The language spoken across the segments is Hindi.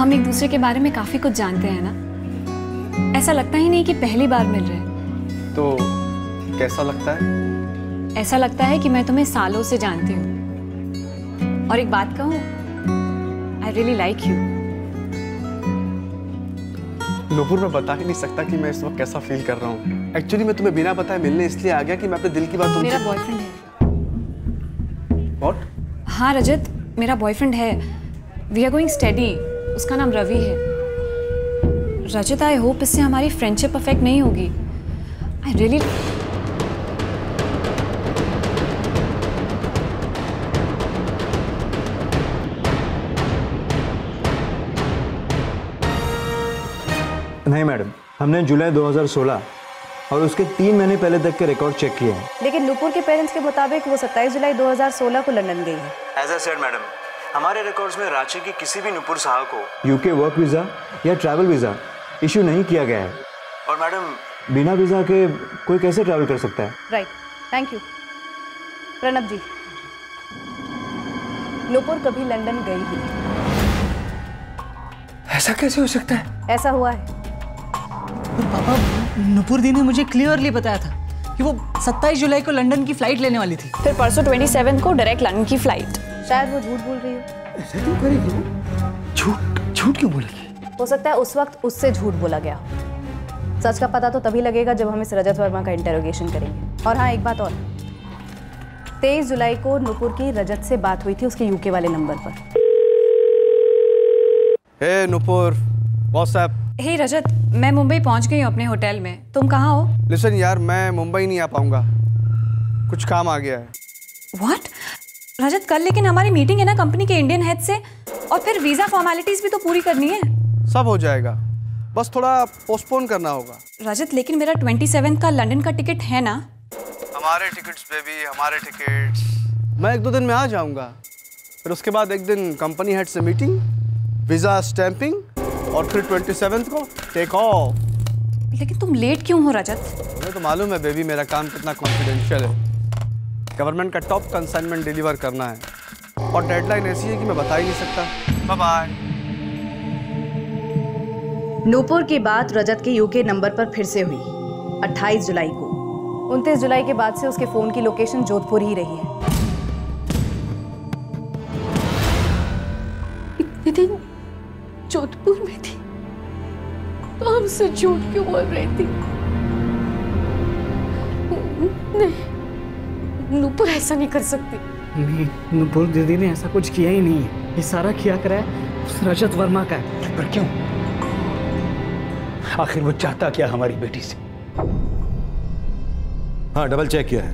हम एक दूसरे के बारे में काफी कुछ जानते हैं ना। ऐसा लगता ही नहीं कि पहली बार मिल रहे हैं। तो कैसा लगता है? ऐसा लगता है कि मैं तुम्हें सालों से जानती हूँ। और एक बात कहूँ, आई रियली लाइक यू। नूपुर, मैं बता ही नहीं सकता कि मैं इस वक्त कैसा फील कर रहा हूँ। एक्चुअली मैं तुम्हें बिना बताए मिलने इसलिए आ गया कि मैं अपने दिल की बात तुमसे। मेरा बॉयफ्रेंड है। What? हाँ रजत, मेरा बॉयफ्रेंड है। We are going study. उसका नाम रवि है। रजत, आई होप इससे हमारी फ्रेंडशिप अफेक्ट नहीं होगी। आई रियली नहीं मैडम, हमने जुलाई 2016 और उसके 3 महीने पहले तक के रिकॉर्ड चेक किए हैं। लेकिन नूपुर के पेरेंट्स के मुताबिक वो 27 जुलाई 2016 को लंदन गई है। एज आई सेड मैडम, हमारे रिकॉर्ड्स में रांची की किसी भी नूपुर साहा को यूके वर्क वीज़ा या ट्रैवल वीज़ा इशू नहीं किया गया है। और मैडम, बिना वीज़ा के कोई कैसे ट्रैवल कर सकता है? Right, thank you. Pranab ji, Nupur कभी लंदन गई ही नहीं। ऐसा कैसे हो सकता है? ऐसा हुआ है। पापा, नूपुर दी ने मुझे क्लियरली बताया था कि वो 27 जुलाई को लंदन की फ्लाइट लेने वाली थी। फिर परसों 27 को डायरेक्ट लंदन की फ्लाइट। शायद वो झूठ बोल रही हो। ऐसा क्यों करेगी वो? झूठ क्यों बोलेगी? हो सकता है उस वक्त उससे झूठ बोला गया। सच का पता तो तभी लगेगा जब हम इस रजत वर्मा का इंटेरोगेशन करेंगे। और हाँ, एक बात और, 23 जुलाई को नूपुर की रजत से बात हुई थी उसके यूके वाले नंबर पर। हे नूपुर, व्हाट्सएप। हे रजत, मैं मुंबई पहुंच गई हूँ अपने होटल में। तुम कहाँ हो? लिसन यार, मैं मुंबई नहीं आ पाऊंगा, कुछ काम आ गया है। व्हाट? रजत, कल लेकिन हमारी मीटिंग है ना कंपनी के इंडियन हेड से, और फिर वीजा फॉर्मेलिटीज भी तो पूरी करनी है। सब हो जाएगा, बस थोड़ा पोस्टपोन करना होगा। रजत, लेकिन मेरा 27 का लंदन का टिकट है ना? हमारे टिकट्स बेबी, हमारे टिकट्स। मैं 1-2 दिन में आ जाऊंगा, फिर उसके बाद एक दिन कंपनी हेड से मीटिंग, वीजा स्टैंपिंग, और फिर 27 को टेक ऑफ। लेकिन तुम लेट क्यों हो रजत? मुझे तो मालूम है बेबी, मेरा काम कितना कॉन्फिडेंशियल है। गवर्नमेंट का टॉप कंसाइनमेंट डिलीवर करना है और डेडलाइन ऐसी है कि मैं बता ही नहीं सकता। Bye bye. नूपुर की बात रजत के यूके नंबर पर फिर से हुई 28 जुलाई को। 29 जुलाई के बाद से उसके फोन की लोकेशन जोधपुर ही रही है। इतने दिन जोधपुर में थी तो हमसे झूठ क्यों बोल रही थी? नहीं, नूपुर ऐसा नहीं कर सकती। नहीं, नूपुर दीदी ने ऐसा कुछ किया ही नहीं है। ये सारा किया करा है उस रजत वर्मा का है। पर क्यों? आखिर वो चाहता क्या हमारी बेटी से? हाँ, डबल चेक किया है।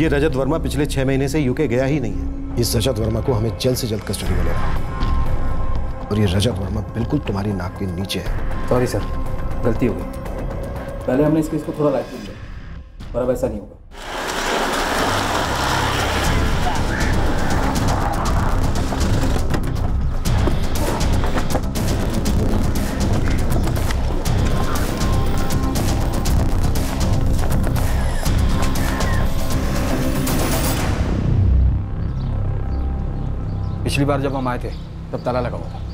ये रजत वर्मा पिछले 6 महीने से यूके गया ही नहीं है। इस रजत वर्मा को हमें जल्द से जल्द कस्टडी में लेना है। और ये रजत वर्मा बिल्कुल तुम्हारी नाक के नीचे है। सॉरी सर, गलती हो गई। पहले हमने इस केस को थोड़ा लाइट लिया, पर अब ऐसा नहीं होगा। पिछली बार जब हम आए थे तब ताला लगा हुआ था।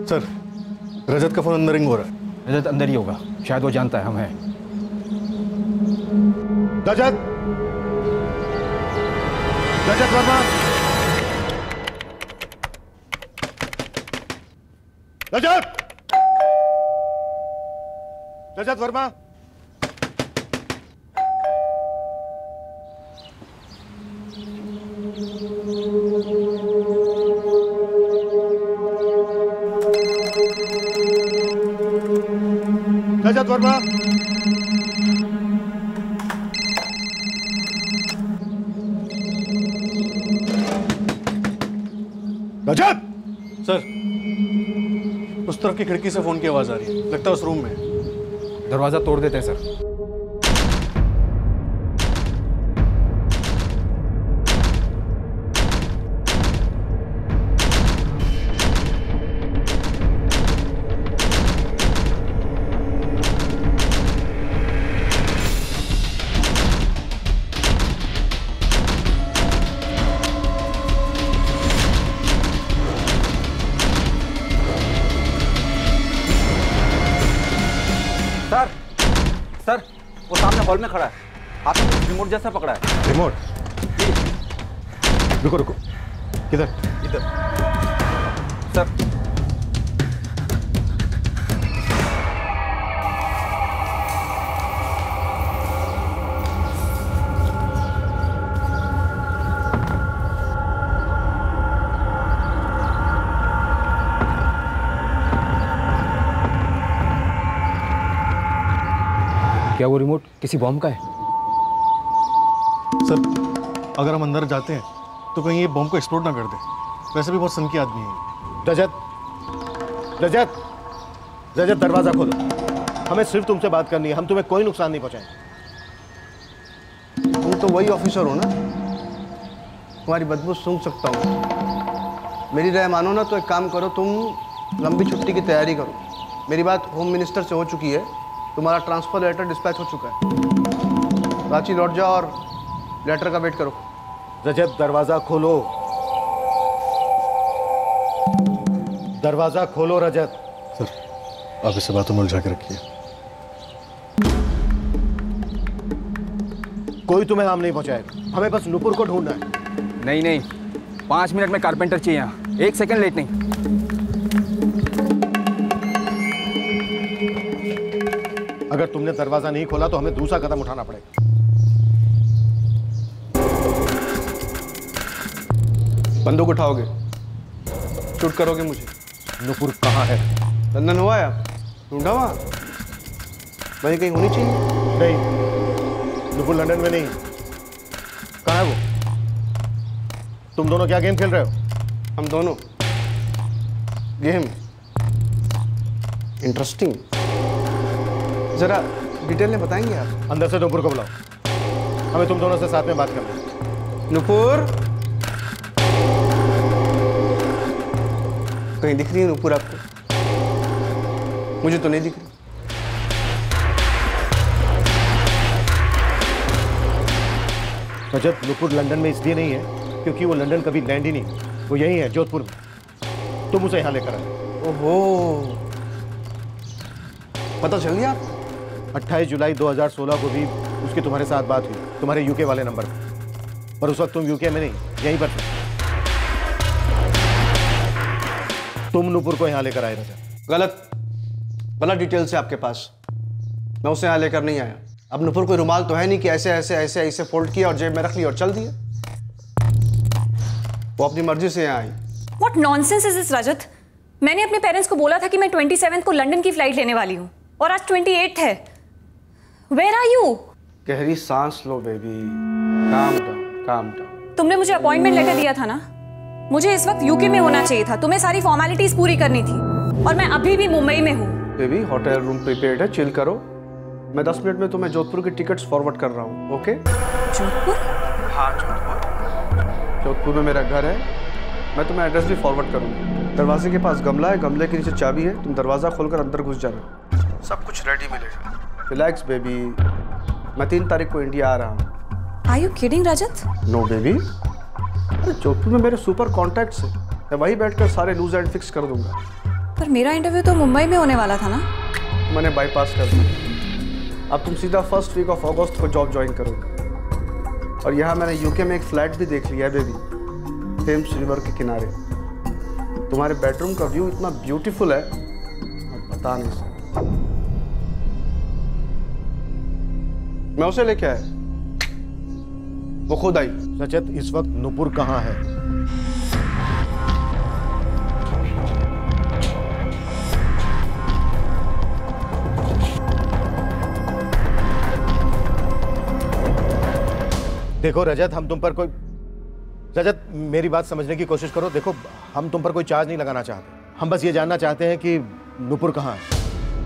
सर, रजत का फोन अंदर रिंग हो रहा है। रजत अंदर ही होगा, शायद वो जानता है हम हैं। रजत, रजत वर्मा, रजत, रजत वर्मा। रजत वर्मा। रजत! सर, उस तरफ की खिड़की से फोन की आवाज आ रही है, लगता है उस रूम में। दरवाजा तोड़ देते हैं सर। सर, वो सामने हॉल में खड़ा है, हाथ में रिमोट जैसा पकड़ा है। रिमोट? रुको रुको, किधर? इधर। सर, क्या वो रिमोट किसी बॉम्ब का है? सर, अगर हम अंदर जाते हैं तो कहीं ये बॉम्ब को एक्सप्लोड ना कर दे। वैसे भी बहुत सनकी आदमी है। रजत, रजत, रजत, दरवाजा खोलो। हमें सिर्फ तुमसे बात करनी है, हम तुम्हें कोई नुकसान नहीं पहुंचाएंगे। तुम तो वही ऑफिसर हो ना, तुम्हारी बदबू सूंघ सकता हूँ। मेरी राय मानो ना तो एक काम करो, तुम लंबी छुट्टी की तैयारी करो। मेरी बात होम मिनिस्टर से हो चुकी है, तुम्हारा ट्रांसफर लेटर डिस्पैच हो चुका है। रांची लौट जाओ और लेटर का वेट करो। रजत, दरवाजा खोलो, दरवाजा खोलो रजत। सर, आप इसे बातों में उलझा के रखिए। कोई तुम्हें हार्म नहीं पहुंचाएगा, हमें बस नुपुर को ढूंढना है। नहीं नहीं, 5 मिनट में कारपेंटर चाहिए यहाँ, 1 सेकंड लेट नहीं। अगर तुमने दरवाजा नहीं खोला तो हमें दूसरा कदम उठाना पड़ेगा। बंदूक उठाओगे, शूट करोगे मुझे। नुपुर कहाँ है? लंदन हुआ है आप? ढूंढा वहाँ? वहीं कहीं होनी चाहिए। नहीं, नुपुर लंदन में नहीं। कहाँ है वो? तुम दोनों क्या गेम खेल रहे हो? हम दोनों गेम? इंटरेस्टिंग, जरा डिटेल में बताएंगे आप? अंदर से नुपुर को बुलाओ, हमें तुम दोनों से साथ में बात करनी है। नुपुर, कहीं दिख रही है नुपुर आपको? मुझे तो नहीं दिख रही। रजत, नुपुर लंदन में इसलिए नहीं है क्योंकि वो लंदन कभी लैंड ही नहीं, वो यही है जोधपुर में। तुम उसे यहाँ लेकर आए। ओहो, पता चल गया आपको? 28 जुलाई 2016 को भी उसकी तुम्हारे साथ बात हुई, तुम्हारे यूके वाले नंबर पर उस वक्त तुम यूके में नहीं, यहीं पर थे। तुम नुपुर को यहाँ लेकर आए रजत। गलत डिटेल्स है आपके पास। मैं उसे यहाँ लेकर नहीं आया। अब नुपुर कोई रुमाल तो है नहीं कि ऐसे ऐसे ऐसे ऐसे फोल्ड किया और जेब में रख लिया और चल दिया। वो अपनी मर्जी से यहाँ आई। What nonsense is this, रजत? मैंने अपने पेरेंट्स को बोला था कि मैं 27 को लंदन की फ्लाइट लेने वाली हूँ और आज 28 है। Where are you? गहरी सांस लो baby, calm down, calm down. तुमने मुझे अपॉइंटमेंट लेटर दिया था ना, मुझे इस वक्त यूके में होना चाहिए था। तुम्हें सारी फॉर्मेलिटीज पूरी करनी थी और मैं अभी भी मुंबई में हूँ। बेबी, होटल रूम प्रिपेयर्ड है, चिल करो। मैं 10 मिनट में तुम्हें जोधपुर की टिकट्स फॉरवर्ड कर रहा हूँ। ओके? जोधपुर? हाँ, जोधपुर में मेरा घर है। मैं तुम्हें एड्रेस भी फॉरवर्ड करूँगा। दरवाजे के पास गमला है, गमले के नीचे चाबी है। तुम दरवाज़ा खोलकर अंदर घुस जाना, सब कुछ रेडी मिलेगा। रिलैक्स बेबी, मैं 3 तारीख को इंडिया आ रहा हूँ। Are you kidding, Rajat? No baby, अरे जोधपुर में मेरे सुपर कॉन्टैक्ट्स हैं, मैं वहीं बैठकर सारे लूज एंड फिक्स कर दूंगा। पर मेरा इंटरव्यू तो मुंबई में होने वाला था ना? मैंने बाईपास कर दिया। अब तुम सीधा फर्स्ट वीक ऑफ अगस्त को जॉब ज्वाइन करोगे। और यहाँ मैंने यूके में एक फ्लैट भी देख लिया है बेबी, थेम्स रिवर के किनारे। तुम्हारे बेडरूम का व्यू इतना ब्यूटीफुल है, मैं बता नहीं सकता। मैं उसे लेके आया, वो खुद आई। रजत, इस वक्त नुपुर कहाँ है? देखो रजत, हम तुम पर कोई रजत मेरी बात समझने की कोशिश करो। देखो, हम तुम पर कोई चार्ज नहीं लगाना चाहते। हम बस ये जानना चाहते हैं कि नुपुर कहाँ है।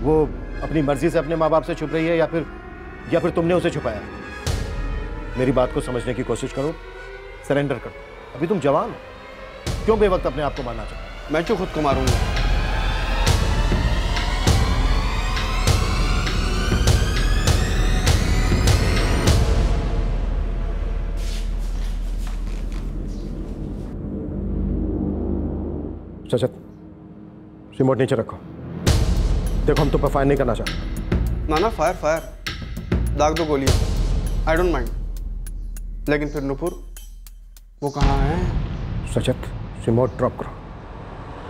वो अपनी मर्जी से अपने माँ बाप से छुप रही है या फिर तुमने उसे छुपाया? मेरी बात को समझने की कोशिश करो, सरेंडर करो। अभी तुम जवान हो, क्यों बेवक्त अपने आप को मारना चाहते? मैं क्यों खुद को मारूंगा? रजत, रिमोट नीचे रखो। देखो, हम तुम पर फायर नहीं करना चाहते। ना फायर दाग दो गोलियां, आई डोंट माइंड। लेकिन फिर नुपुर वो कहाँ है? रजत, रिमोट ड्रॉप करो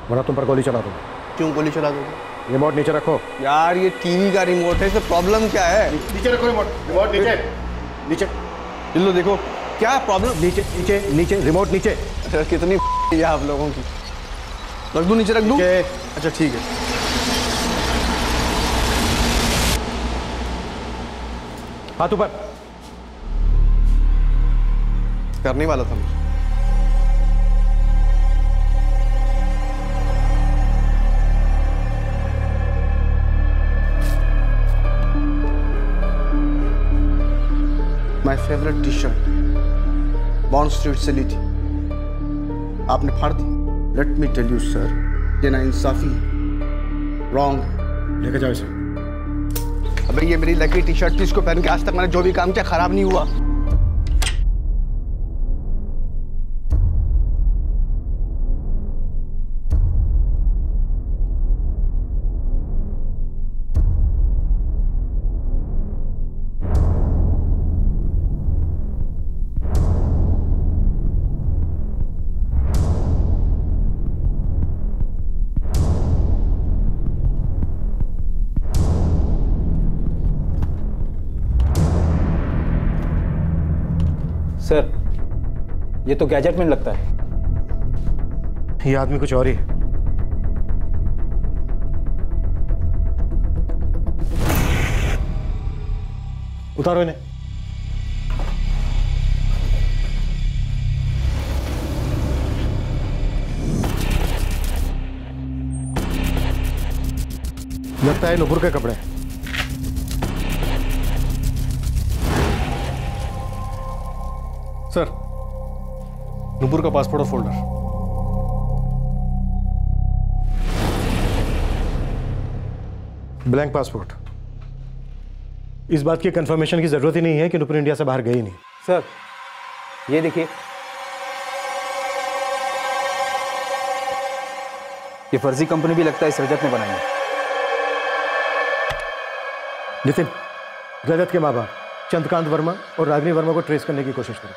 वरना तुम पर गोली चला दूंगा। क्यों गोली चला दोगे? रिमोट नीचे रखो। यार ये टीवी का रिमोट है, इससे प्रॉब्लम क्या है? नीचे रखो रिमोट। रिमोट नीचे नीचे। लो देखो क्या प्रॉब्लम। नीचे नीचे नीचे, रिमोट नीचे। कितनी है आप लोगों की। रख दूं नीचे, रख दूं? अच्छा ठीक है। हाथ ऊपर। करने वाला था मुझे। My favourite T shirt Bond Street से ली थी, आपने फाड़ दी। Let me tell you sir, ये ना इंसाफी, रॉन्ग। लेके जाओ इसे। अबे ये मेरी लकी टी शर्ट थी, इसको पहन के आज तक मैंने जो भी काम किया खराब नहीं हुआ। सर, ये तो गैजेट में लगता है। ये आदमी कुछ और ही है। उतारो इन्हें। लगता है नुपुर के कपड़े। सर, नुपुर का पासपोर्ट और फोल्डर। Blank passport. इस बात की कंफर्मेशन की जरूरत ही नहीं है कि नुपुर इंडिया से बाहर गई नहीं। सर, ये देखिए, ये फर्जी कंपनी भी लगता है इस रजत ने बनाई है। नितिन, रजत के माँ बाप चंद्रकांत वर्मा और रागिनी वर्मा को ट्रेस करने की कोशिश करो।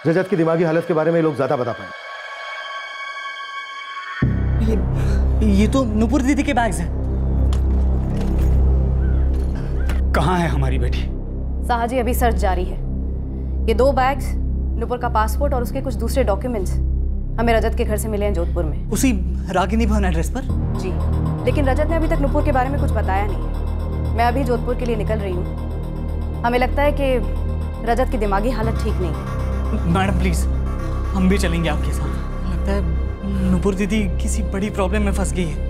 रजत की दिमागी हालत के बारे में लोग ज्यादा बता पाए। ये तो नुपुर दीदी के बैग्स हैं। कहाँ है हमारी बेटी? साहा जी, अभी सर्च जारी है। ये 2 बैग्स, नुपुर का पासपोर्ट और उसके कुछ दूसरे डॉक्यूमेंट्स हमें रजत के घर से मिले हैं जोधपुर में। उसी रागिनी भवन एड्रेस पर? जी, लेकिन रजत ने अभी तक नुपुर के बारे में कुछ बताया नहीं है। मैं अभी जोधपुर के लिए निकल रही हूँ। हमें लगता है कि रजत की दिमागी हालत ठीक नहीं है। मैडम प्लीज, हम भी चलेंगे आपके साथ। लगता है नुपुर दीदी किसी बड़ी प्रॉब्लम में फंस गई है।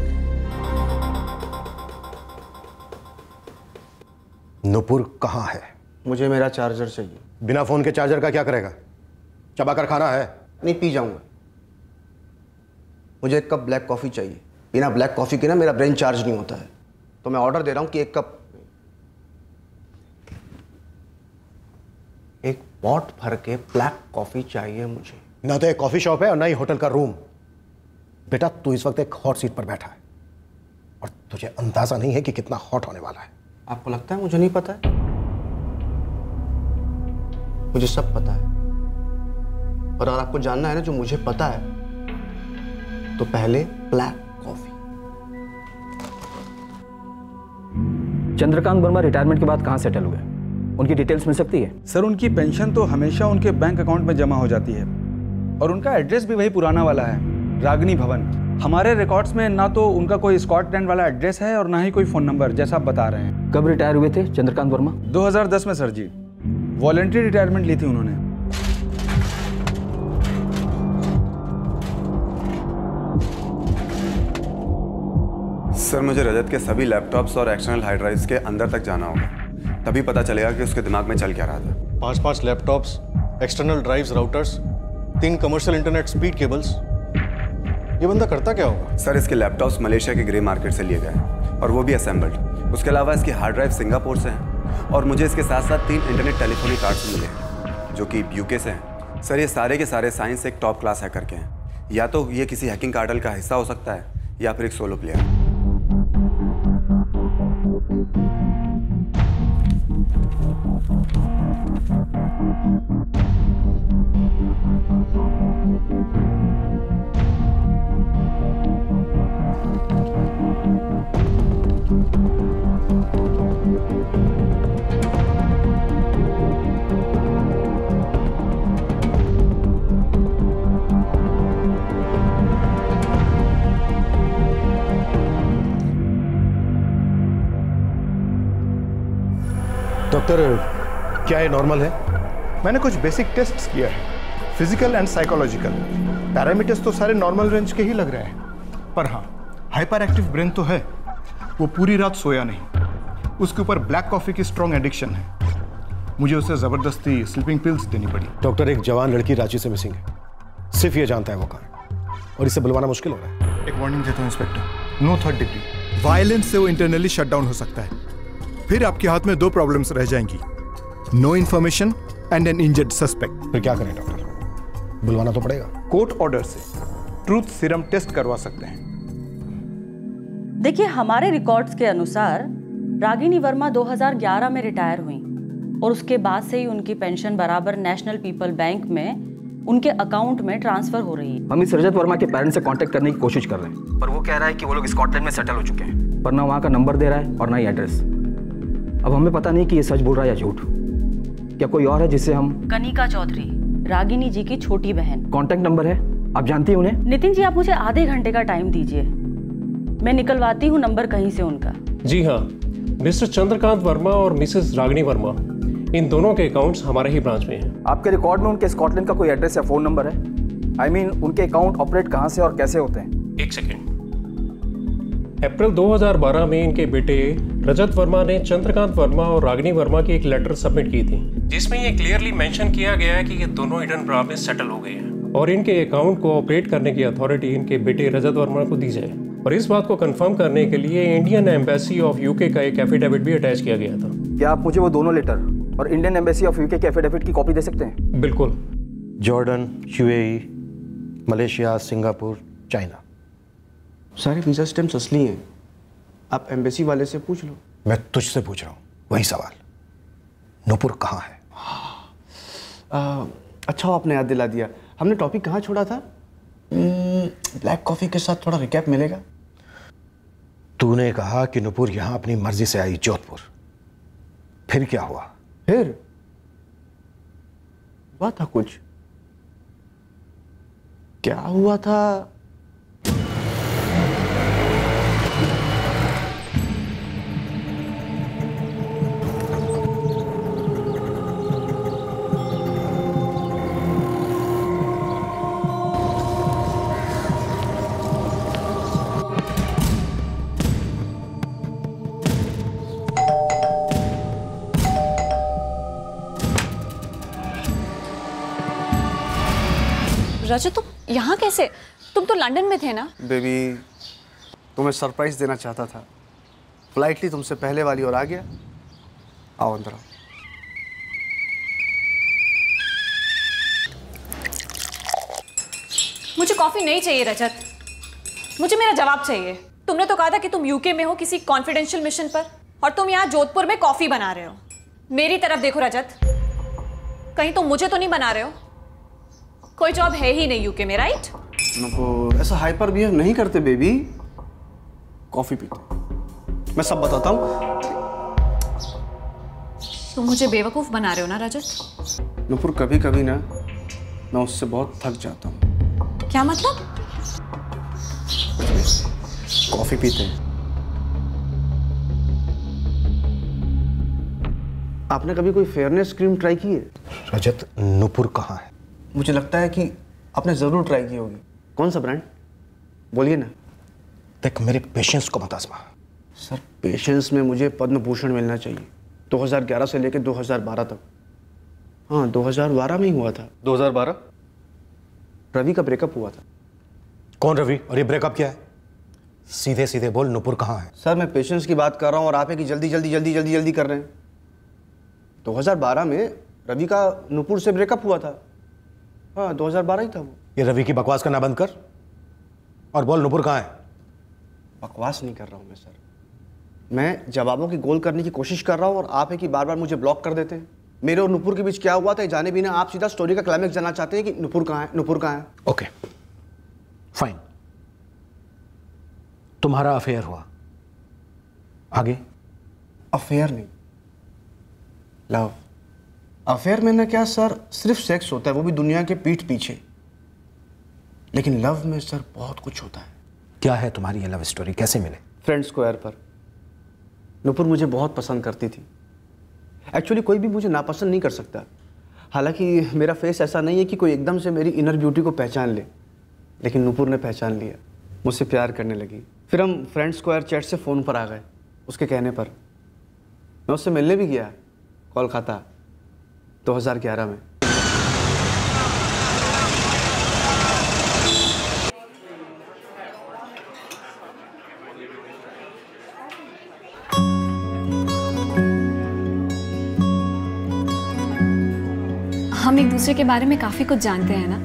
नुपुर कहाँ है? मुझे मेरा चार्जर चाहिए। बिना फोन के चार्जर का क्या करेगा? चबाकर खाना है? नहीं, पी जाऊंगा। मुझे 1 कप ब्लैक कॉफी चाहिए। बिना ब्लैक कॉफी के ना मेरा ब्रेन चार्ज नहीं होता है। तो मैं ऑर्डर दे रहा हूं कि 1 कप, 1 पॉट भर के ब्लैक कॉफी चाहिए मुझे। ना तो एक कॉफी शॉप है और ना ही होटल का रूम। बेटा, तू इस वक्त एक हॉट सीट पर बैठा है और तुझे अंदाजा नहीं है कि कितना हॉट होने वाला है। आपको लगता है मुझे नहीं पता है? मुझे सब पता है। और अगर आपको जानना है ना जो मुझे पता है, तो पहले black coffee. Chandrakant Verma retirement के बाद कहाँ सेटल हुए, उनकी डिटेल्स मिल सकती है? सर उनकी पेंशन तो हमेशा उनके बैंक अकाउंट में जमा हो जाती है और उनका एड्रेस भी वही पुराना वाला है, रागनी भवन। हमारे रिकॉर्ड्स में ना तो उनका कोई स्कॉटलैंड वाला एड्रेस है और ना ही कोई फ़ोन नंबर, जैसा आप बता रहे हैं। कब रिटायर हुए थे चंद्रकांत वर्मा? 2010 में सर जी, वॉलंटरी रिटायरमेंट ली थी उन्होंने। सर मुझे रजत के सभी लैपटॉप्स और एक्सटर्नल हार्ड ड्राइव्स के अंदर तक जाना होगा, तभी पता चलेगा कि उसके दिमाग में चल क्या रहा था। 5 laptops, external drives, routers, 3 commercial internet speed cables. ये बंदा करता क्या होगा? सर इसके लैपटॉप्स मलेशिया के ग्रे मार्केट से लिए गए और वो भी असेंबल्ड। उसके अलावा इसकी हार्ड ड्राइव सिंगापुर से हैं और मुझे इसके साथ साथ 3 इंटरनेट टेलीफोनिक कार्ड्स मिले हैं जो कि यूके से हैं। सर ये सारे के सारे साइंस एक टॉप क्लास हैकर के हैं। या तो ये किसी हैकिंग कार्टेल का हिस्सा हो सकता है या फिर एक सोलो प्लेयर। डॉक्टर, क्या ये नॉर्मल है? मैंने कुछ बेसिक टेस्ट्स किया है, फिजिकल एंड साइकोलॉजिकल। पैरामीटर्स तो सारे नॉर्मल रेंज के ही लग रहे हैं, पर हाँ हाइपर एक्टिव ब्रेन तो है। वो पूरी रात सोया नहीं, उसके ऊपर ब्लैक कॉफ़ी की स्ट्रॉन्ग एडिक्शन है। मुझे उसे ज़बरदस्ती स्लीपिंग पिल्स देनी पड़ी। डॉक्टर, एक जवान लड़की रांची से मिसिंग है, सिर्फ ये जानता है वो कहाँ, और इसे बुलवाना मुश्किल हो रहा है। एक वार्निंग देता हूँ inspector, no 3rd degree. Violence से वो इंटरनली शट डाउन हो सकता है, फिर आपके हाथ में 2 प्रॉब्लम्स रह जाएंगी, no information and an injured suspect. फिर क्या करें डॉक्टर? बुलवाना तो पड़ेगा। कोर्ट ऑर्डर से ट्रूथ सीरम टेस्ट करवा सकते हैं। देखिए, हमारे रिकॉर्ड्स के अनुसार रागिनी वर्मा 2011 में रिटायर हुई और उसके बाद से ही उनकी पेंशन बराबर नेशनल पीपल बैंक में उनके अकाउंट में ट्रांसफर हो रही है। हम इस रजत वर्मा के पेरेंट्स से कांटेक्ट करने की कोशिश कर रहे हैं, पर वो कह रहा है कि वो लोग स्कॉटलैंड में सेटल हो चुके हैं, पर ना वहाँ का नंबर दे रहा है और ना ही एड्रेस। अब हमें पता नहीं कि ये सच बोल रहा है या झूठ। क्या कोई और है जिससे हम? कनिका चौधरी, रागिनी जी की छोटी बहन। कांटेक्ट नंबर है, आप जानती हैं उन्हें? नितिन जी, आप मुझे आधे घंटे का टाइम दीजिए, मैं निकलवाती हूँ नंबर कहीं से उनका। जी हाँ, मिस्टर चंद्रकांत वर्मा और मिसेस रागिनी वर्मा, इन दोनों के अकाउंट्स हमारे ही ब्रांच में हैं। आपके रिकॉर्ड में उनके स्कॉटलैंड का कोई एड्रेस या फोन नंबर है? I mean, उनके अकाउंट ऑपरेट कहाँ से और कैसे होते हैं? एक सेकेंड। अप्रैल 2012 में इनके बेटे रजत वर्मा ने चंद्रकांत वर्मा और रागिनी वर्मा की एक लेटर सबमिट की थी, जिसमें ये क्लियरली मेंशन किया गया है कि ये दोनों एडिनबरा में सेटल हो गए हैं और इनके अकाउंट को ऑपरेट करने की अथॉरिटी इनके बेटे रजत वर्मा को दी जाए। और इस बात को कंफर्म करने के लिए इंडियन एम्बेसी ऑफ यूके का एक एफिडेविट भी अटैच किया गया था। क्या आप मुझे वो दोनों लेटर और इंडियन एम्बेसी ऑफ यूके के एफिडेविट की कॉपी दे सकते हैं? बिल्कुल। Jordan, UAE, Malaysia, Singapore, China, सारे वीज़ा स्टैम्प्स असली हैं। आप एम्बेसी वाले से पूछ लो। मैं तुझसे पूछ रहा हूँ वही सवाल, नूपुर कहाँ है? अच्छा आपने याद दिला दिया, हमने टॉपिक कहाँ छोड़ा था? ब्लैक कॉफ़ी के साथ थोड़ा रिकैप मिलेगा? तूने कहा कि नूपुर यहाँ अपनी मर्जी से आई जोधपुर, फिर क्या हुआ? फिर हुआ था कुछ। क्या हुआ था? रजत, तुम यहाँ कैसे? तुम तो लंदन में थे ना? बेबी, तुम्हें सरप्राइज देना चाहता था, फ्लाइटली तुमसे पहले वाली और आ गया। आओ अंदर आओ। मुझे कॉफी नहीं चाहिए रजत, मुझे मेरा जवाब चाहिए। तुमने तो कहा था कि तुम यूके में हो किसी कॉन्फिडेंशियल मिशन पर, और तुम यहाँ जोधपुर में कॉफी बना रहे हो। मेरी तरफ देखो रजत, कहीं तो मुझे तो नहीं बना रहे हो? कोई जॉब है ही नहीं यूके में, राइट? नुपुर ऐसा हाइपर बिहेव नहीं करते बेबी। कॉफी पीते, मैं सब बताता हूँ। तुम मुझे बेवकूफ बना रहे हो ना रजत? नुपुर कभी कभी ना मैं उससे बहुत थक जाता हूँ। क्या मतलब? कॉफी पीते हैं। आपने कभी कोई फेयरनेस क्रीम ट्राई की है? रजत, नुपुर कहाँ है? मुझे लगता है कि आपने जरूर ट्राई की होगी। कौन सा ब्रांड? बोलिए ना। देख, मेरे पेशेंस को मत आजमा। सर, पेशेंस में मुझे पद्म भूषण मिलना चाहिए। 2011 से लेकर 2012 तक। हाँ, 2012 में ही हुआ था। 2012? रवि का ब्रेकअप हुआ था। कौन रवि? और ये ब्रेकअप क्या है? सीधे सीधे बोल, नुपुर कहाँ है? सर, मैं पेशेंस की बात कर रहा हूँ और आप है कि जल्दी जल्दी जल्दी जल्दी जल्दी कर रहे हैं। 2012 में रवि का नुपुर से ब्रेकअप हुआ था। हाँ, 2012 ही था वो। ये रवि की बकवास करना बंद कर और बोल, नुपुर कहाँ है? बकवास नहीं कर रहा हूँ मैं सर। मैं जवाबों की गोल करने की कोशिश कर रहा हूँ और आप है कि बार बार मुझे ब्लॉक कर देते हैं। मेरे और नुपुर के बीच क्या हुआ था जाने बिना आप सीधा स्टोरी का क्लाइमेक्स जानना चाहते हैं कि नुपुर कहाँ है, नुपुर कहाँ है। Okay, fine. तुम्हारा अफेयर हुआ, आगे? अफेयर नहीं, लव। अफेयर में ना क्या सर, सिर्फ सेक्स होता है, वो भी दुनिया के पीठ पीछे। लेकिन लव में सर बहुत कुछ होता है। क्या है तुम्हारी ये लव स्टोरी, कैसे मिले? फ्रेंड स्क्वायर पर। नुपुर मुझे बहुत पसंद करती थी। एक्चुअली कोई भी मुझे नापसंद नहीं कर सकता। हालांकि मेरा फेस ऐसा नहीं है कि कोई एकदम से मेरी इनर ब्यूटी को पहचान ले, लेकिन नुपुर ने पहचान लिया, मुझसे प्यार करने लगी। फिर हम फ्रेंड स्क्वायर चैट से फ़ोन पर आ गए। उसके कहने पर मैं उससे मिलने भी गया कोलकाता 2011 में। हम एक दूसरे के बारे में काफी कुछ जानते हैं ना।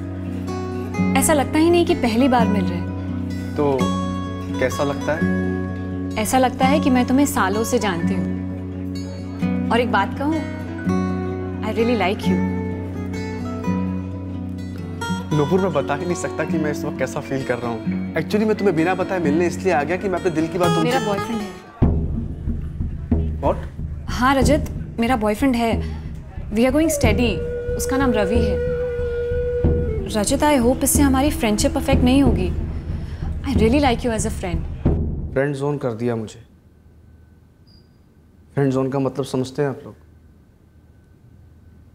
ऐसा लगता ही नहीं कि पहली बार मिल रहे हैं। तो कैसा लगता है? ऐसा लगता है कि मैं तुम्हें सालों से जानती हूँ। और एक बात कहूँ, आई रियली लाइक यू। नुपुर, मैं बता ही नहीं सकता कि मैं इस वक्त कैसा फील कर रहा हूँ। एक्चुअली मैं तुम्हें बिना बताए मिलने इसलिए आ गया कि मैं अपने दिल की बात मेरा बॉयफ्रेंड है। व्हाट? हाँ रजत, मेरा बॉयफ्रेंड है। We are going study. उसका नाम रवि है। रजत, आई होप इससे हमारी फ्रेंडशिप अफेक्ट नहीं होगी। I really like you as a friend. Friend zone कर दिया मुझे। फ्रेंड जोन का मतलब समझते हैं आप लोग?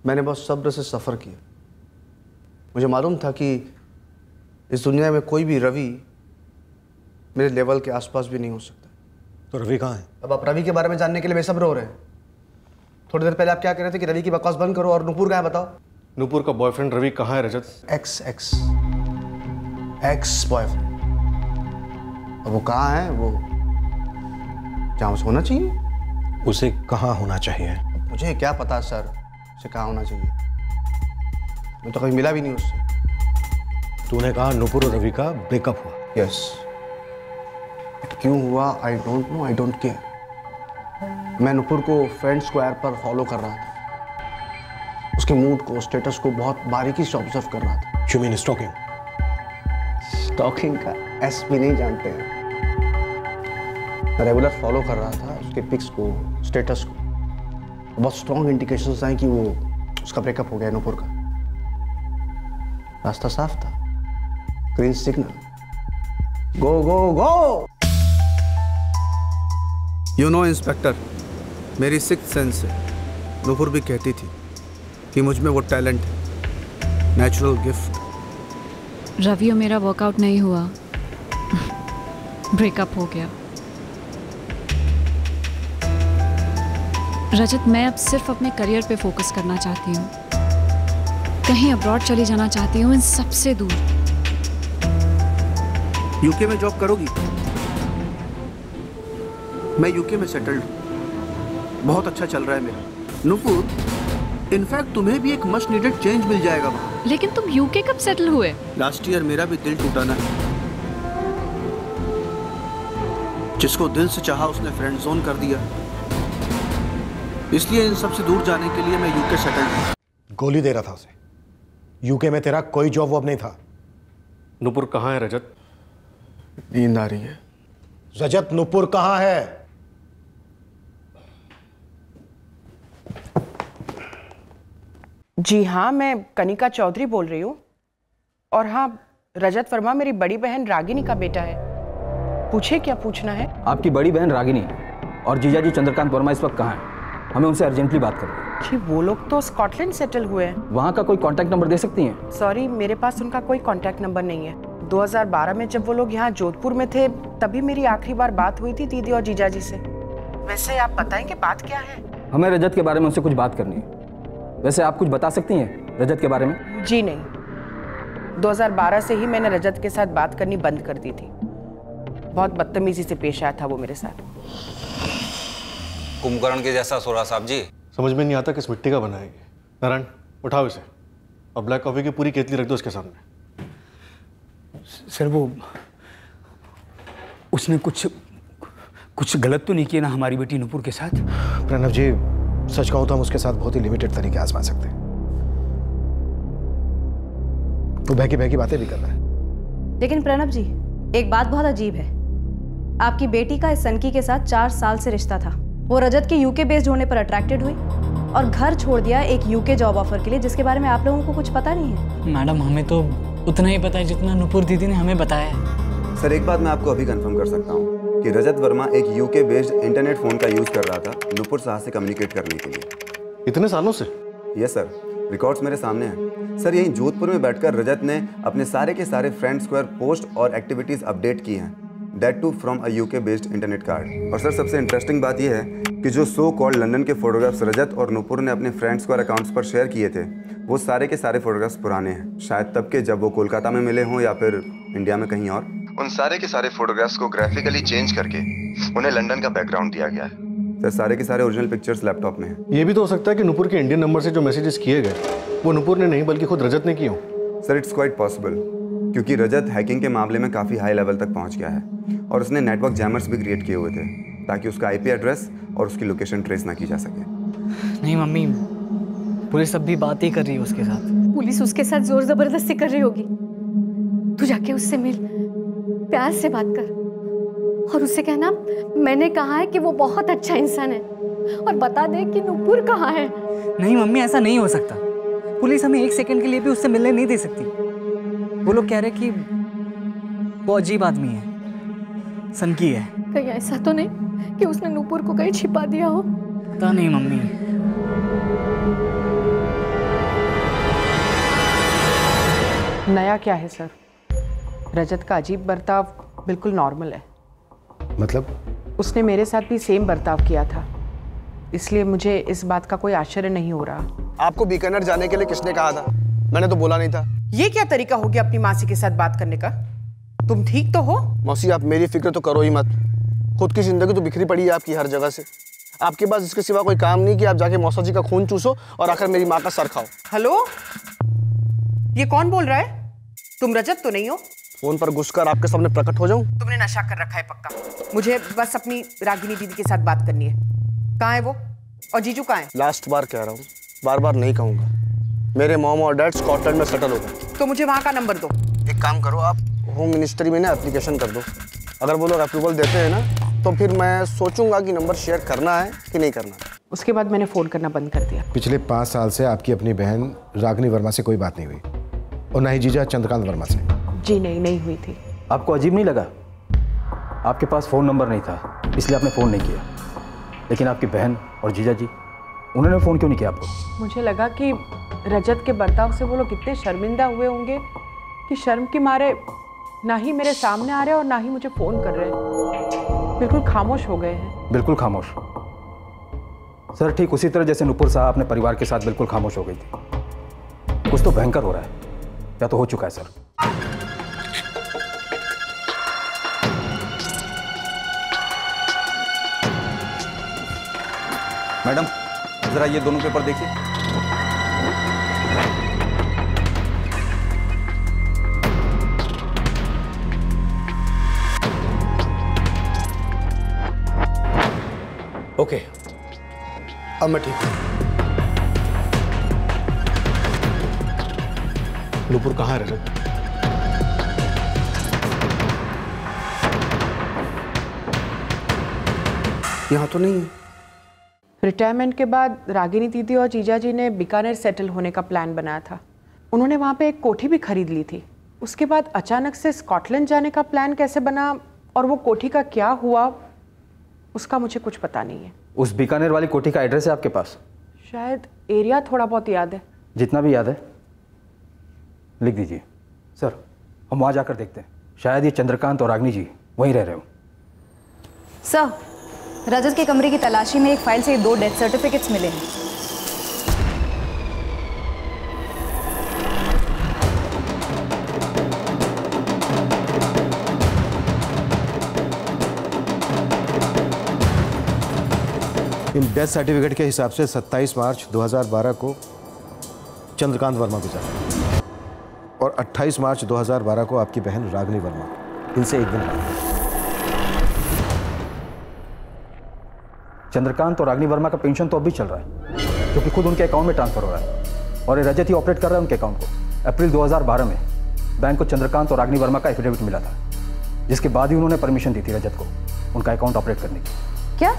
मैंने बहुत सब्र से सफ़र किया। मुझे मालूम था कि इस दुनिया में कोई भी रवि मेरे लेवल के आसपास भी नहीं हो सकता। तो रवि कहाँ है? अब आप रवि के बारे में जानने के लिए बेसब्र हो रहे हैं। थोड़ी देर पहले आप क्या कह रहे थे कि रवि की बकवास बंद करो, और नुपुर कहाँ है बताओ? नुपुर का बॉयफ्रेंड रवि कहाँ है रजत? Ex boyfriend. अब वो कहाँ है? वो जहाँ उसे होना चाहिए। उसे कहाँ होना चाहिए? मुझे क्या पता सर, उसे कहाँ होना चाहिए। मैं तो कभी मिला भी नहीं उससे। तूने कहा नुपुर और रवि का ब्रेकअप हुआ? यस। क्यों हुआ I don't know, I don't care. मैं नुपुर को फ्रेंड स्क्वायर पर फॉलो कर रहा था। उसके मूड को, स्टेटस को बहुत बारीकी से ऑब्जर्व कर रहा था। You mean stalking? स्टॉकिंग का एस भी नहीं जानते हैं। मैं रेगुलर फॉलो कर रहा था उसके पिक्स को, स्टेटस को। बहुत स्ट्रॉन्ग इंडिकेशंस आए कि वो उसका ब्रेकअप हो गया नुपुर का। रास्ता साफ था, green signal, go go go. You know inspector, मेरी सिक्स्थ सेंस से नुपुर भी कहती थी कि मुझ में वो टैलेंट है, नेचुरल गिफ्ट। रवि और मेरा वर्कआउट नहीं हुआ, ब्रेकअप हो गया। रजत, मैं अब सिर्फ अपने करियर पे फोकस करना चाहती हूँ। कहीं अब्रॉड चली जाना चाहती हूँ, इन सबसे दूर। यूके में जॉब करोगी? मैं यूके में सेटल्ड हूँ, बहुत अच्छा चल रहा है मेरा। नुपुर, इनफैक्ट तुम्हें भी एक मस्ट नीडेड चेंज मिल जाएगा वहाँ। लेकिन तुम यूके कब सेटल हुए? लास्ट ईयर मेरा भी दिल टूटा ना। जिसको दिल से चाहा उसने फ्रेंड जोन कर दिया। इसलिए इन सबसे दूर जाने के लिए मैं यूके सेटल्ड हूँ। गोली दे रहा था उसे। यूके में तेरा कोई जॉब वॉब नहीं था। नुपुर कहाँ है रजत? नींद आ रही है। रजत, नुपुर कहाँ है? जी हाँ, मैं कनिका चौधरी बोल रही हूँ। और हाँ, रजत वर्मा मेरी बड़ी बहन रागिनी का बेटा है। पूछे क्या पूछना है? आपकी बड़ी बहन रागिनी और जीजा जी चंद्रकांत वर्मा इस वक्त कहाँ हैं? हमें उनसे अर्जेंटली बात करनी है। जी, वो लोग तो स्कॉटलैंड सेटल हुए हैं। वहाँ का कोई कांटेक्ट नंबर दे सकती हैं? सॉरी, मेरे पास उनका कोई कांटेक्ट नंबर नहीं है। 2012 में जब वो लोग यहाँ जोधपुर में थे तभी मेरी आखिरी बार बात हुई थी दीदी और जीजा जी से। वैसे आप बताएंगे बात क्या है? हमें रजत के बारे में उनसे कुछ बात करनी है। वैसे आप कुछ बता सकती हैं रजत के बारे में? जी नहीं, 2012 से ही मैंने रजत के साथ बात करनी बंद कर दी थी। बहुत बदतमीजी से पेश आया था वो मेरे साथ। कुंभकर्ण के जैसा सोरा साहब जी। समझ में नहीं आता किस मिट्टी का बनाएगी। नारायण, उठाओ इसे और ब्लैक कॉफी की पूरी केतली रख दो उसके सामने। सर, वो उसने कुछ गलत तो नहीं किया ना हमारी बेटी नुपुर के साथ? प्रणव जी, सच कहूं तो हम उसके साथ बहुत ही लिमिटेड तरीके आजमा सकते हैं। तो बहकी बातें भी कर रहा है। लेकिन प्रणव जी, एक बात बहुत अजीब है। आपकी बेटी का इस सनकी के साथ 4 साल से रिश्ता था। वो रजत के यूके बेस्ड होने पर अट्रैक्टेड हुई और घर छोड़ दिया एक यूके जॉब ऑफर के लिए, जिसके बारे में आप लोगों को कुछ पता नहीं है। मैडम, हमें तो उतना ही पता है जितना नुपुर दीदी ने हमें बताया है। सर, एक बात मैं आपको अभी कंफर्म कर सकता हूँ कि रजत वर्मा एक यूके बेस्ड इंटरनेट फ़ोन का यूज़ कर रहा था नुपुर साह से कम्युनिकेट करने के लिए। इतने सालों से? यस सर, रिकॉर्ड्स मेरे सामने हैं। सर, यहीं जोधपुर में बैठकर रजत ने अपने सारे के सारे फ्रेंड स्क्वायर पोस्ट और एक्टिविटीज़ अपडेट की हैं, that too from a UK based internet card. और सर, सबसे इंटरेस्टिंग बात यह है कि जो सो कॉल्ड लंदन के फोटोग्राफ्स रजत और नुपुर ने अपने फ्रेंड स्क्वायर अकाउंट्स पर शेयर किए थे, वो सारे के सारे फोटोग्राफ्स पुराने हैं, शायद तब के जब वो कोलकाता में मिले हों या फिर इंडिया में कहीं और। उन सारे के सारे फोटोग्राफ्स को ग्राफिकली चेंज करके उन्हें लंदन का बैकग्राउंड दिया गया है। सर, सारे के सारे ओरिजिनल पिक्चर्स लैपटॉप में हैं। ये भी तो हो सकता है कि नुपुर के इंडियन नंबर से जो मैसेजेस किए गए वो नुपुर ने नहीं बल्कि खुद रजत ने किए हों। सर, इट्स क्वाइट पॉसिबल, क्योंकि रजत हैकिंग के मामले में काफ़ी हाई लेवल तक पहुंच गया है और उसने नेटवर्क जैमर्स भी क्रिएट किए हुए थे ताकि उसका आईपी एड्रेस और उसकी लोकेशन ट्रेस ना की जा सके। नहीं मम्मी, पुलिस अब भी बात ही कर रही है उसके साथ। पुलिस उसके साथ जोर जबरदस्ती कर रही होगी। तू जाके उससे मिल, प्यार से बात कर और उससे कहना मैंने कहा है कि वो बहुत अच्छा इंसान है और बता दे कि नुपुर कहाँ है। नहीं मम्मी, ऐसा नहीं हो सकता। पुलिस हमें 1 सेकंड के लिए भी उससे मिलने नहीं दे सकती। वो लोग कह रहे कि वो अजीब आदमी है, सनकी है। कहीं ऐसा तो नहीं कि उसने नुपुर को कहीं छिपा दिया हो? पता नहीं मम्मी। नया क्या है सर? रजत का अजीब बर्ताव बिल्कुल नॉर्मल है। मतलब? उसने मेरे साथ भी सेम बर्ताव किया था, इसलिए मुझे इस बात का कोई आश्चर्य नहीं हो रहा। आपको बीकानेर जाने के लिए किसने कहा था? मैंने तो बोला नहीं था। ये क्या तरीका हो गया अपनी मासी के साथ बात करने का? तुम ठीक तो हो? मौसी, आप मेरी फिक्र तो करो ही मत। खुद की जिंदगी तो बिखरी पड़ी है आपकी हर जगह से। आपके पास इसके सिवा कोई काम नहीं कि आप जाके मौसा जी का खून चूसो और आखिर मेरी माँ का सर खाओ। हेलो, ये कौन बोल रहा है? तुम रजत तो नहीं हो? फोन पर घुसकर आपके सामने प्रकट हो जाऊं? तुमने नशा कर रखा है पक्का। मुझे बस अपनी रागिनी दीदी के साथ बात करनी है। कहाँ है वो? और जीजू कहाँ है? लास्ट बार कह रहा हूँ, बार बार नहीं कहूँगा। मेरे मॉम और डैड स्कॉटलैंड में सेटल हो गए। तो मुझे वहाँ का नंबर दो। एक काम करो, आप होम मिनिस्ट्री में ना एप्लीकेशन कर दो। अगर वो लोग अप्रूवल देते हैं ना तो फिर मैं सोचूंगा कि नंबर शेयर करना है कि नहीं करना। उसके बाद मैंने फ़ोन करना बंद कर दिया। पिछले 5 साल से आपकी अपनी बहन रागिनी वर्मा से कोई बात नहीं हुई और ना ही जीजा चंद्रकांत वर्मा से? जी नहीं हुई थी। आपको अजीब नहीं लगा? आपके पास फ़ोन नंबर नहीं था इसलिए आपने फ़ोन नहीं किया, लेकिन आपकी बहन और जीजा जी उन्होंने फ़ोन क्यों नहीं किया आपको? मुझे लगा कि रजत के बर्ताव से वो लोग इतने शर्मिंदा हुए होंगे कि शर्म के मारे ना ही मेरे सामने आ रहे और ना ही मुझे फ़ोन कर रहे हैं। बिल्कुल खामोश हो गए हैं। बिल्कुल खामोश? सर, ठीक उसी तरह जैसे नुपुर साहब अपने परिवार के साथ बिल्कुल खामोश हो गई थी। कुछ तो भयंकर हो रहा है, या तो हो चुका है सर। मैडम, जरा ये दोनों पेपर देखिए। ओके, अब मैं ठीक हूं। नुपुर कहाँ है रजत? यहाँ तो नहीं है। रिटायरमेंट के बाद रागिनी दीदी और जीजा जी ने बीकानेर सेटल होने का प्लान बनाया था। उन्होंने वहाँ पे एक कोठी भी खरीद ली थी। उसके बाद अचानक से स्कॉटलैंड जाने का प्लान कैसे बना और वो कोठी का क्या हुआ उसका मुझे कुछ पता नहीं है। उस बीकानेर वाली कोठी का एड्रेस है आपके पास? शायद एरिया थोड़ा बहुत याद है। जितना भी याद है लिख दीजिए। सर हम वहाँ जाकर देखते हैं, शायद ये चंद्रकांत और रागिनी जी वहीं रह रहे हो। सर, रजत के कमरे की तलाशी में एक फाइल से 2 डेथ सर्टिफिकेट्स मिले हैं। इन डेथ सर्टिफिकेट के हिसाब से 27 मार्च 2012 को चंद्रकांत वर्मा गुजरा और 28 मार्च 2012 को आपकी बहन रागिनी वर्मा, इनसे एक दिन बाद। चंद्रकांत और रागिनी वर्मा का पेंशन तो अभी चल रहा है, क्योंकि खुद उनके अकाउंट में ट्रांसफर हो रहा है और ये रजत ही ऑपरेट कर रहा है उनके अकाउंट को। अप्रैल 2012 में बैंक को चंद्रकांत और रागिनी वर्मा का एफिडेविट मिला था, जिसके बाद ही उन्होंने परमिशन दी थी रजत को उनका अकाउंट ऑपरेट करने की। क्या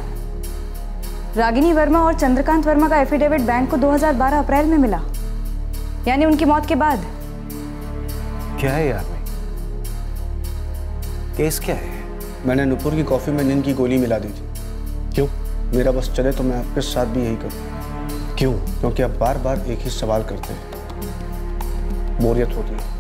रागिनी वर्मा और चंद्रकांत वर्मा का एफिडेविट बैंक को 2012 अप्रैल में मिला, यानी उनकी मौत के बाद? क्या है यार, केस क्या है? मैंने नुपुर की कॉफी में नींद की गोली मिला दी थी। क्यों? मेरा बस चले तो मैं आपके साथ भी यही करूं। क्यों? क्योंकि आप बार बार एक ही सवाल करते हैं, बोरियत होती है।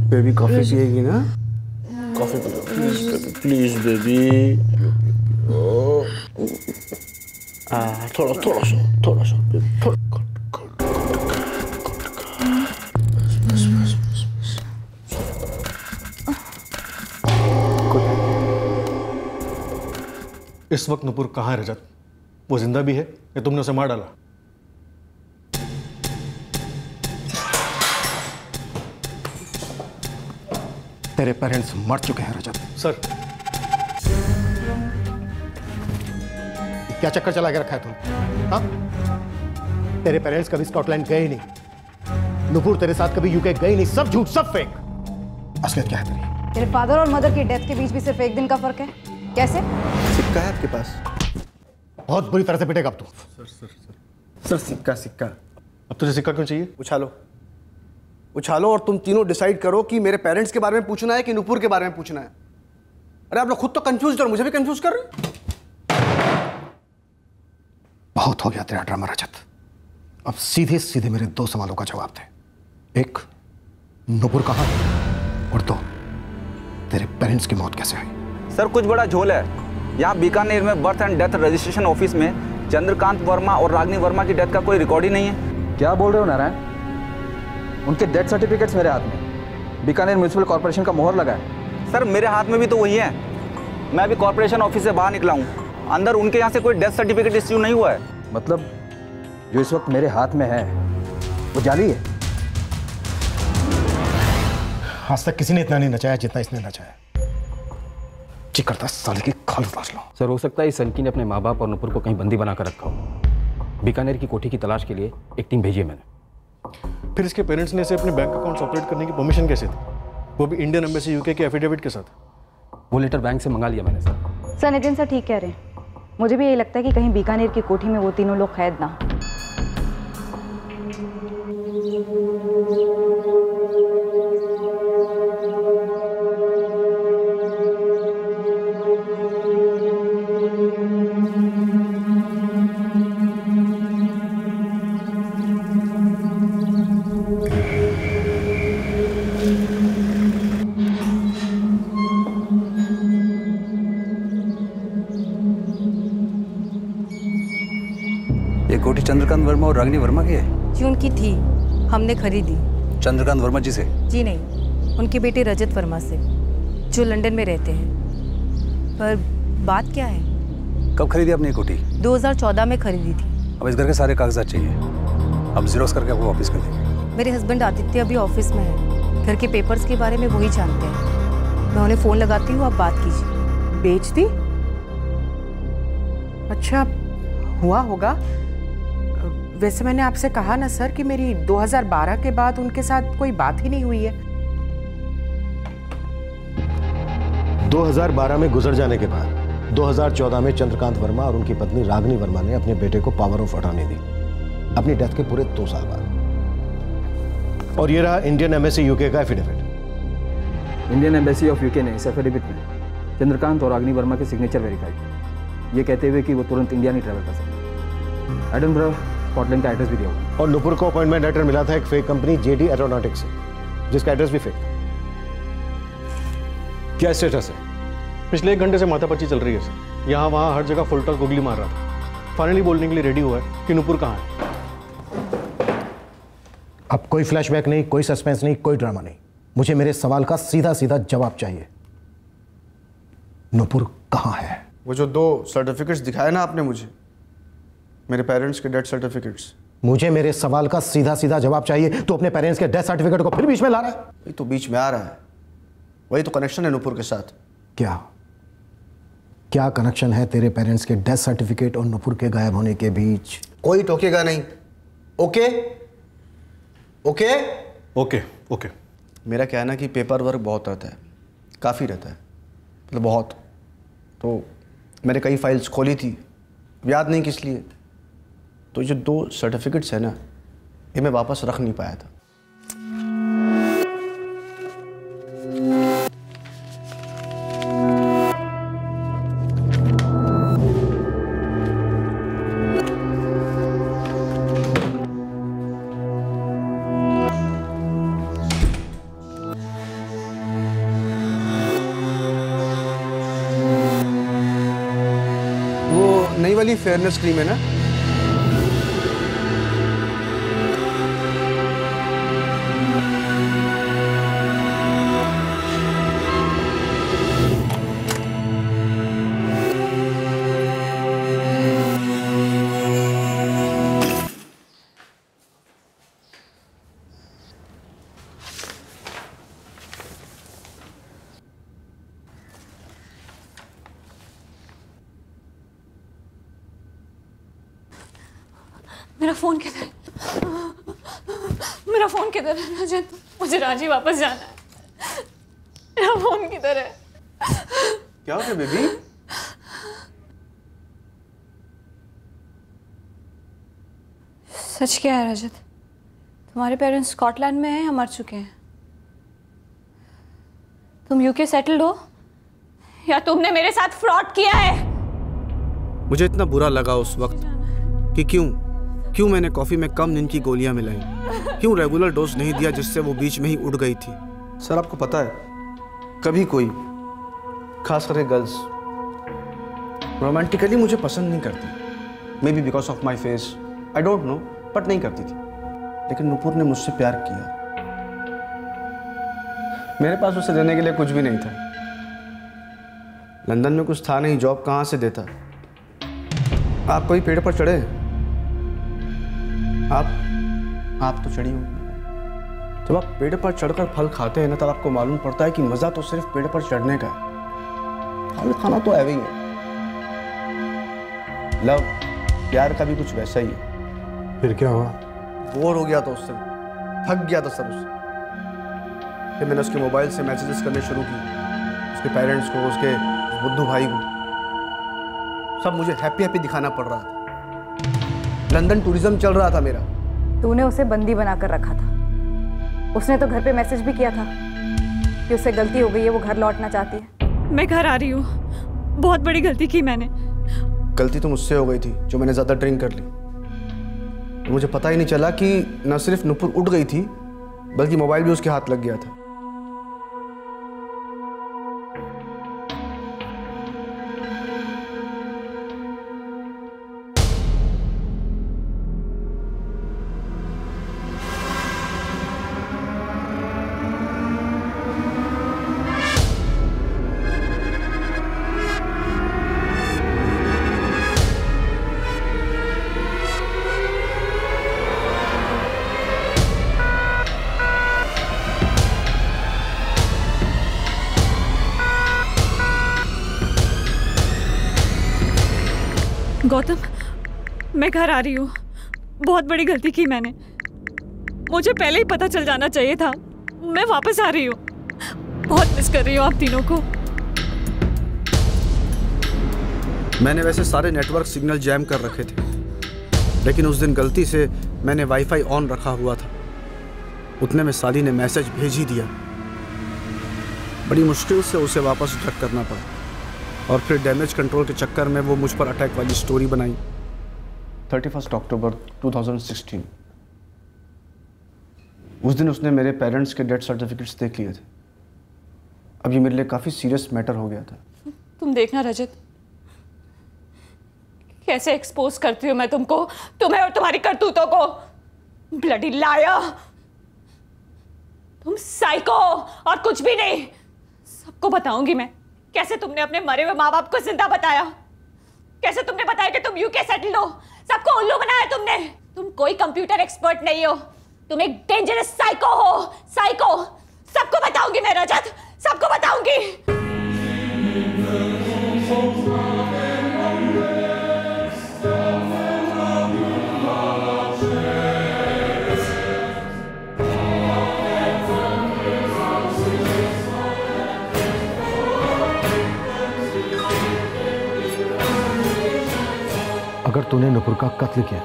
बेबी कॉफी पिएगी ना? Coffee P low please baby. थोड़ा सा इस वक्त नुपुर कहाँ है रजत? वो जिंदा भी है या तुमने उसे मार डाला? तेरे पेरेंट्स मर चुके हैं रजत। सर, क्या चक्कर चला के रखा है तुम? हाँ? तेरे पेरेंट्स कभी स्कॉटलैंड गए ही नहीं, नुपुर तेरे साथ कभी यूके गई नहीं, सब झूठ, सब फेक। असलियत क्या है तेरी? तेरे फादर और मदर की डेथ के बीच भी सिर्फ एक दिन का फर्क है। कैसे? सिक्का है आपके पास? बहुत बुरी तरह से पिटेगा अब तू। सर सिक्का। अब तुझे सिक्का क्यों चाहिए? उछालो और तुम तीनों डिसाइड करो कि मेरे पेरेंट्स के बारे में पूछना है कि नुपुर के बारे में पूछना है। अरे आप लोग खुद तो कंफ्यूज और मुझे भी कंफ्यूज कर रहे। बहुत हो गया तेरा ड्रामा रजत। अब सीधे सीधे मेरे 2 सवालों का जवाब दे। 1, नुपुर कहाँ है? और 2, तेरे पेरेंट्स की मौत कैसे हुई? सर कुछ बड़ा झोल है। यहाँ बीकानेर में birth and death registration office में चंद्रकांत वर्मा और रागिनी वर्मा की डेथ का कोई रिकॉर्ड ही नहीं है। क्या बोल रहे हो नारायण? उनके डेथ सर्टिफिकेट्स मेरे हाथ में, बीकानेर म्यूनिसिपल कॉर्पोरेशन का मोहर लगा है। सर मेरे हाथ में भी तो वही है। मैं अभी कॉर्पोरेशन ऑफिस से बाहर निकला हूँ, अंदर उनके यहाँ से कोई डेथ सर्टिफिकेट इश्यू नहीं हुआ है। मतलब जो इस वक्त मेरे हाथ में है वो जाली है। आज तक किसी ने इतना नहीं नचाया जितना इसने नचाया। जी करता साले की खाल उतार लो। सर हो सकता है इस सनकी ने अपने माँ बाप और नुपुर को कहीं बंदी बनाकर रखा हो। बीकानेर की कोठी की तलाश के लिए एक टीम भेजी है मैंने। फिर इसके पेरेंट्स ने इसे अपने बैंक अकाउंट्स ऑपरेट करने की परमिशन कैसे दी? वो भी इंडियन एम्बेसी यूके के एफिडेविट के साथ। वो लेटर बैंक से मंगा लिया मैंने सर। सर नितिन सर ठीक कह रहे हैं। मुझे भी यही लगता है कि कहीं बीकानेर की कोठी में वो तीनों लोग कैद ना हो। कोठी चंद्रकांत वर्मा और रागिनी वर्मा की है? जी उनकी थी, हमने खरीदी। चंद्रकांत वर्मा जी से? जी नहीं, उनके बेटे रजत वर्मा से, जो लंदन में रहते हैं। पर बात क्या है? कब खरीदी आपने ये कोठी? 2014 में खरीदी थी। अब इस घर के सारे कागजात चाहिए, अब जीरोक्स करके आपको वापस कर देंगे। मेरे हस्बैंड आदित्य अभी ऑफिस में है, घर के पेपर्स के बारे में वही जानते हैं। मैं उन्हें फ़ोन लगाती हूँ, आप बात कीजिए। बेच दी? अच्छा हुआ होगा। वैसे मैंने आपसे कहा ना सर कि मेरी 2012 के बाद उनके साथ कोई बात ही नहीं हुई है। 2012 में गुजर जाने के बाद 2014 में चंद्रकांत वर्मा और उनकी पत्नी रागिनी वर्मा ने अपने बेटे को पावर ऑफ अटॉर्नी दी, अपनी डेथ के पूरे 2 साल बाद। और ये रहा इंडियन एम्बेसी यूके का affidavit. Indian embassy of UK ने इस एफिडेविट में चंद्रकांत और रागिनी वर्मा के सिग्नेचर वेरीफाई किए, ये कहते हुए कि वो तुरंत इंडिया नहीं ट्रैवल कर सकते। एडनबरा स्कॉटलैंड का एड्रेस भी दिया हुआ। और नुपुर को अपॉइंटमेंट लेटर मिला था एक फेक कंपनी जेडी एरोनॉटिक्स से, जिसका एड्रेस भी फेक था। क्या स्टेटस है? पिछले 1 घंटे से माथापच्ची चल रही है सर। यहाँ वहाँ हर जगह फुल टॉस गुगली मार रहा था। फाइनली बोलने के लिए रेडी हुआ है कि नुपुर कहाँ है। अब कोई फ्लैशबैक नहीं, कोई सस्पेंस नहीं, कोई ड्रामा नहीं। मुझे मेरे सवाल का सीधा सीधा जवाब चाहिए। नुपुर कहाँ है? वो जो 2 सर्टिफिकेट्स दिखाए ना आपने मुझे, मेरे पेरेंट्स के डेथ सर्टिफिकेट्स। मुझे मेरे सवाल का सीधा सीधा जवाब चाहिए। तो अपने पेरेंट्स के डेथ सर्टिफिकेट को फिर बीच में ला रहा है? वही तो बीच में आ रहा है, वही तो कनेक्शन है नुपुर के साथ। क्या कनेक्शन है तेरे पेरेंट्स के डेथ सर्टिफिकेट और नुपुर के गायब होने के बीच? कोई टोकेगा नहीं। Okay okay okay okay. मेरा कहना कि पेपर वर्क बहुत रहता है, काफ़ी रहता है, मतलब बहुत। तो मैंने कई फाइल्स खोली थी, याद नहीं किस लिए। तो जो 2 सर्टिफिकेट्स है ना, ये मैं वापस रख नहीं पाया था। नई वाली फेयरनेस क्रीम है ना? मेरा फोन किधर है? मेरा फोन किधर है रजत? मुझे रांची वापस जाना है। मेरा फोन किधर है? क्या हो गया बेबी? सच क्या है रजत? तुम्हारे पेरेंट्स स्कॉटलैंड में हैं या मर चुके हैं? तुम यूके सेटल्ड हो या तुमने मेरे साथ फ्रॉड किया है? मुझे इतना बुरा लगा उस वक्त कि क्यों मैंने कॉफ़ी में कम नींद की गोलियां मिलाई, क्यों रेगुलर डोज नहीं दिया जिससे वो बीच में ही उड़ गई थी। सर आपको पता है, कभी कोई, खास करके गर्ल्स, रोमांटिकली मुझे पसंद नहीं करती। May be because of my face, I don't know, but नहीं करती थी। लेकिन नुपुर ने मुझसे प्यार किया। मेरे पास उसे देने के लिए कुछ भी नहीं था। लंदन में कुछ था नहीं, जॉब कहाँ से देता। आप कोई पेड़ पर चढ़े? आप तो चढ़ी होंगी। जब आप पेड़ पर चढ़कर फल खाते हैं ना, तब आपको मालूम पड़ता है कि मजा तो सिर्फ पेड़ पर चढ़ने का है, फल खाना तो है ही है। लव, प्यार का भी कुछ वैसा ही है। फिर क्या हुआ? बोर हो गया था उससे, थक गया था सर उससे। फिर मैंने उसके मोबाइल से मैसेजेस करने शुरू किए, उसके पेरेंट्स को, उसके बुद्धू भाई को। सब मुझे हैप्पी दिखाना पड़ रहा था। लंदन टूरिज्म चल रहा था मेरा। तूने उसे बंदी बनाकर रखा था। उसने तो घर पे मैसेज भी किया था कि उससे गलती हो गई है, वो घर लौटना चाहती है। मैं घर आ रही हूँ, बहुत बड़ी गलती की मैंने। गलती तो मुझसे हो गई थी, जो मैंने ज़्यादा ड्रिंक कर ली। मुझे पता ही नहीं चला कि न सिर्फ नुपुर उठ गई थी, बल्कि मोबाइल भी उसके हाथ लग गया था। गौतम, मैं घर आ रही हूँ। बहुत बड़ी गलती की मैंने। मुझे पहले ही पता चल जाना चाहिए था। मैं वापस आ रही हूँ। बहुत मिस कर रही हूँ आप तीनों को। मैंने वैसे सारे नेटवर्क सिग्नल जैम कर रखे थे, लेकिन उस दिन गलती से मैंने वाईफाई ऑन रखा हुआ था। उतने में साली ने मैसेज भेज ही दिया। बड़ी मुश्किल से उसे वापस ट्रैक करना पड़ा और फिर डैमेज कंट्रोल के चक्कर में वो मुझ पर अटैक वाली स्टोरी बनाई। 31 अक्टूबर 2016। उस दिन उसने मेरे पेरेंट्स के डेथ सर्टिफिकेट्स देख लिए थे। अब ये मेरे लिए काफ़ी सीरियस मैटर हो गया था। तुम देखना रजत, कैसे एक्सपोज करती हूँ मैं तुमको, तुम्हें और तुम्हारी करतूतों को। ब्लडी लायर, तुम साइको और कुछ भी नहीं। सबको बताऊंगी मैं कैसे तुमने अपने मरे हुए माँ बाप को जिंदा बताया, कैसे तुमने बताया कि तुम यूके सेटल हो। सबको उल्लू बनाया तुमने। तुम कोई कंप्यूटर एक्सपर्ट नहीं हो, तुम एक डेंजरस साइको हो। साइको। सबको बताऊंगी मैं रजत, सबको बताऊंगी। अगर तूने नुपुर का कत्ल किया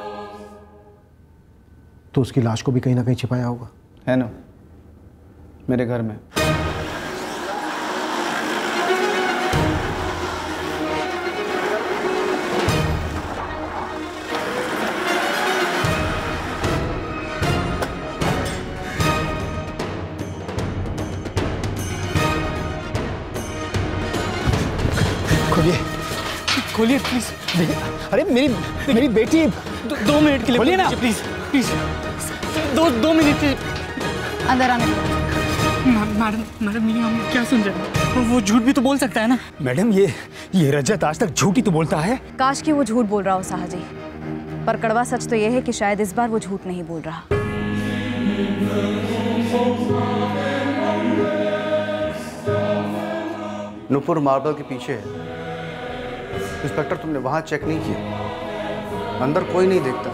तो उसकी लाश को भी कहीं ना कहीं छिपाया होगा। है ना, मेरे घर में। खोलिए खोलिए प्लीज। अरे मेरी बेटी 2 मिनट के लिए खोलिए ना प्लीज प्लीज। 2 मिनट के अंदर आने। मैडम ये हम क्या सुन रहे हैं? वो झूठ भी तो बोल सकता है ना। मैडम ये रजत आज तक झूठ ही तो बोलता है। काश कि वो झूठ बोल रहा हो साहजी, पर कड़वा सच तो ये है कि शायद इस बार वो झूठ नहीं बोल रहा। नुपुर मार्बल के पीछे है। इंस्पेक्टर, तुमने वहां चेक नहीं किया? अंदर कोई नहीं देखता,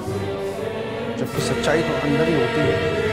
जबकि सच्चाई तो अंदर ही होती है।